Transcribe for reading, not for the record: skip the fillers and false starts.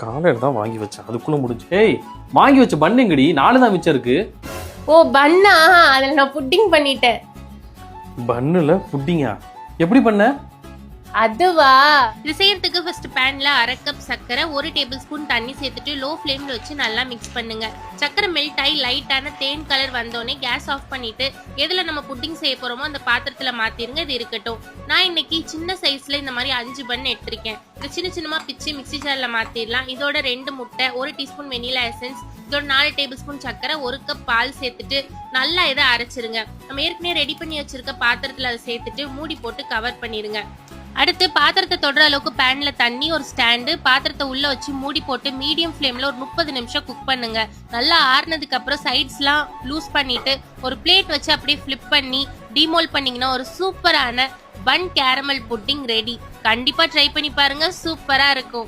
காலையில தான் வாங்கி வச்சேன், அதுக்குள்ள முடிஞ்சு. ஏய், வாங்கி வச்ச பண்ணு எங்கடி? 4 தான் மிச்சம் இருக்கு. ஓ பன்னா, அதில் நான் புட்டிங் பண்ணிட்டேன். பன்னுல புட்டிங்கா? எப்படி பண்ண? அதுவா, இது செய்யறதுக்கு ஃபர்ஸ்ட் பேன்ல 1/2 கப் சர்க்கரை 1 டேபிள் ஸ்பூன் தண்ணி சேர்த்துட்டு லோ ஃப்ளேம்ல வச்சு நல்லா மிக்ஸ் பண்ணுங்க. சர்க்கரை மெல்ட் ஆகி லைட்டான தேன் கலர் வந்தோடனே கேஸ் ஆஃப் பண்ணிட்டு எதுல நம்ம புட்டிங் செய்ய போறோமோ அந்த பாத்திரத்துல மாத்திருங்க. இது இருக்கட்டும். நான் இன்னைக்கு சின்ன சைஸ்ல இந்த மாதிரி 5 பன் எடுத்திருக்கேன். இது சின்ன சின்னமா பிச்சு மிக்ஸி ஜார்ல மாத்திரலாம். இதோட 2 முட்டை, 1 டீஸ்பூன் வெனிலா எசன்ஸ், இதோட 4 டேபிள் ஸ்பூன் சர்க்கரை, 1 கப் பால் சேர்த்துட்டு நல்லா இதை அரைச்சிருங்க. நம்ம ஏற்கனவே ரெடி பண்ணி வச்சிருக்க பாத்திரத்துல அதை சேர்த்துட்டு மூடி போட்டு கவர் பண்ணிருங்க. அடுத்து பாத்திரத்தை தொடுற அளவுக்கு பேன்ல தண்ணி, ஒரு ஸ்டாண்டு, பாத்திரத்தை உள்ள வச்சு மூடி போட்டு மீடியம் ஃப்ளேம்ல ஒரு 30 நிமிஷம் குக் பண்ணுங்க. நல்லா ஆறுனதுக்கு அப்புறம் சைட்ஸ்லாம் லூஸ் பண்ணிட்டு ஒரு பிளேட் வச்சு அப்படியே ஃபிளிப் பண்ணி டிமோல்ட் பண்ணீங்கன்னா ஒரு சூப்பரான பன் கேரமல் புட்டிங் ரெடி. கண்டிப்பா ட்ரை பண்ணி பாருங்க, சூப்பரா இருக்கும்.